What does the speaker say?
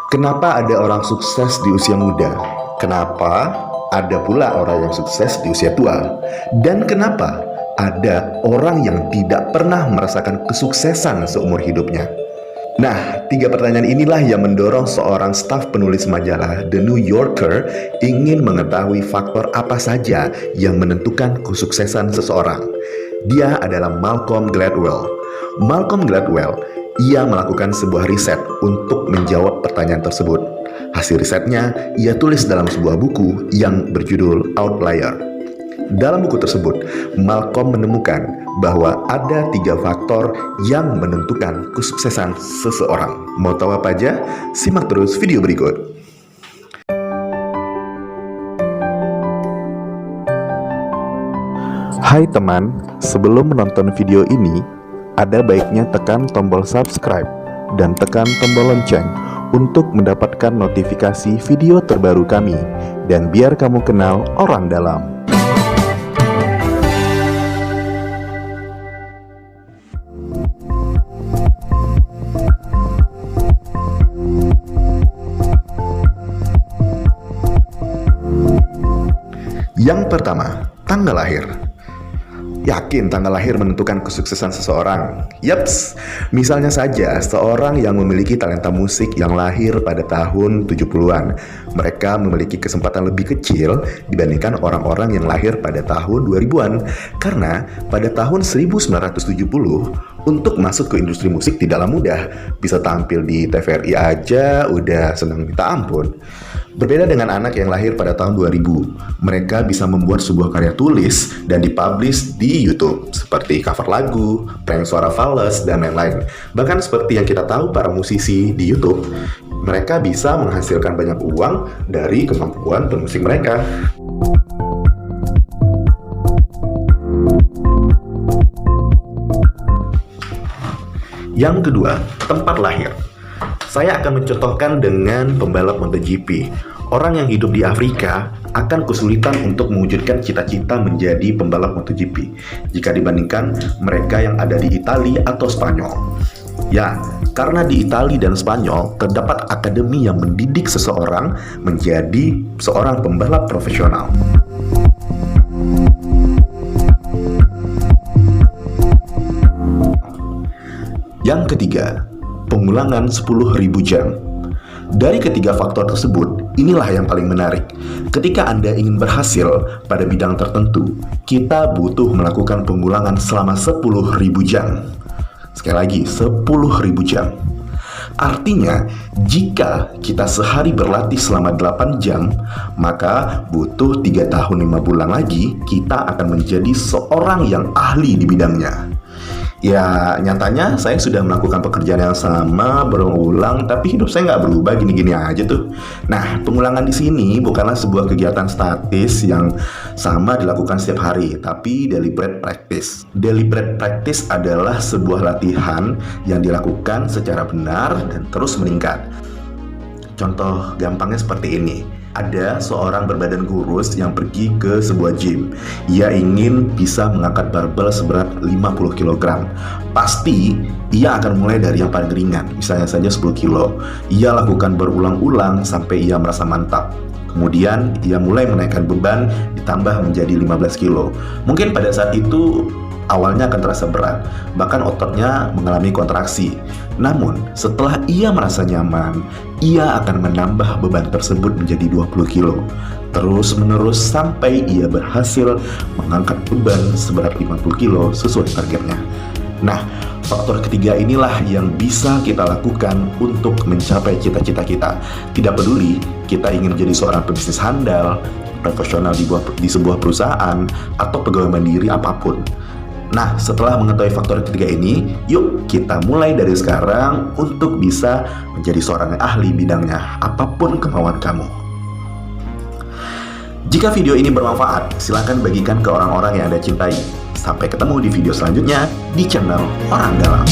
Kenapa ada orang sukses di usia muda? Kenapa ada pula orang yang sukses di usia tua? Dan kenapa ada orang yang tidak pernah merasakan kesuksesan seumur hidupnya? Nah, 3 pertanyaan inilah yang mendorong seorang staf penulis majalah The New Yorker ingin mengetahui faktor apa saja yang menentukan kesuksesan seseorang. Dia adalah Malcolm Gladwell. Malcolm Gladwell, ia melakukan sebuah riset untuk menjawab pertanyaan tersebut. Hasil risetnya ia tulis dalam sebuah buku yang berjudul Outlier. Dalam buku tersebut, Malcolm menemukan bahwa ada 3 faktor yang menentukan kesuksesan seseorang. Mau tahu apa aja? Simak terus video berikut. Hai teman, sebelum menonton video ini, ada baiknya tekan tombol subscribe dan tekan tombol lonceng untuk mendapatkan notifikasi video terbaru kami, dan biar kamu kenal orang dalam. Yang pertama, tanggal lahir. Yakin tanggal lahir menentukan kesuksesan seseorang? Yaps, misalnya saja seorang yang memiliki talenta musik yang lahir pada tahun 70-an. Mereka memiliki kesempatan lebih kecil dibandingkan orang-orang yang lahir pada tahun 2000-an. Karena pada tahun 1970, untuk masuk ke industri musik tidaklah mudah. Bisa tampil di TVRI aja udah senang minta ampun. Berbeda dengan anak yang lahir pada tahun 2000, mereka bisa membuat sebuah karya tulis dan dipublish di YouTube, seperti cover lagu, prank suara fals, dan lain-lain. Bahkan seperti yang kita tahu para musisi di YouTube, mereka bisa menghasilkan banyak uang dari kemampuan bermusik mereka. Yang kedua, tempat lahir. Saya akan mencontohkan dengan pembalap MotoGP. Orang yang hidup di Afrika akan kesulitan untuk mewujudkan cita-cita menjadi pembalap MotoGP jika dibandingkan mereka yang ada di Italia atau Spanyol. Ya, karena di Italia dan Spanyol terdapat akademi yang mendidik seseorang menjadi seorang pembalap profesional. Yang ketiga, pengulangan 10.000 jam. Dari ketiga faktor tersebut, inilah yang paling menarik. Ketika Anda ingin berhasil pada bidang tertentu, kita butuh melakukan pengulangan selama 10.000 jam. Sekali lagi, 10.000 jam. Artinya, jika kita sehari berlatih selama 8 jam, maka butuh 3 tahun 5 bulan lagi, kita akan menjadi seorang yang ahli di bidangnya. Ya, nyatanya saya sudah melakukan pekerjaan yang sama berulang, tapi hidup saya nggak berubah, gini-gini aja tuh. Nah, pengulangan di sini bukanlah sebuah kegiatan statis yang sama dilakukan setiap hari, tapi deliberate practice. Deliberate practice adalah sebuah latihan yang dilakukan secara benar dan terus meningkat. Contoh gampangnya seperti ini. Ada seorang berbadan kurus yang pergi ke sebuah gym. Ia ingin bisa mengangkat barbel seberat 50 kg. Pasti ia akan mulai dari yang paling ringan, misalnya saja 10 kilo. Ia lakukan berulang-ulang sampai ia merasa mantap. Kemudian ia mulai menaikkan beban ditambah menjadi 15 kilo. Mungkin pada saat itu awalnya akan terasa berat, bahkan ototnya mengalami kontraksi. Namun, setelah ia merasa nyaman, ia akan menambah beban tersebut menjadi 20 kilo. Terus-menerus sampai ia berhasil mengangkat beban seberat 50 kilo sesuai targetnya. Nah, faktor ketiga inilah yang bisa kita lakukan untuk mencapai cita-cita kita. Tidak peduli kita ingin menjadi seorang pebisnis handal, profesional di sebuah perusahaan, atau pegawai mandiri apapun. Nah, setelah mengetahui faktor ketiga ini, yuk kita mulai dari sekarang untuk bisa menjadi seorang yang ahli bidangnya, apapun kemauan kamu. Jika video ini bermanfaat, silakan bagikan ke orang-orang yang Anda cintai. Sampai ketemu di video selanjutnya di channel Orang Dalam.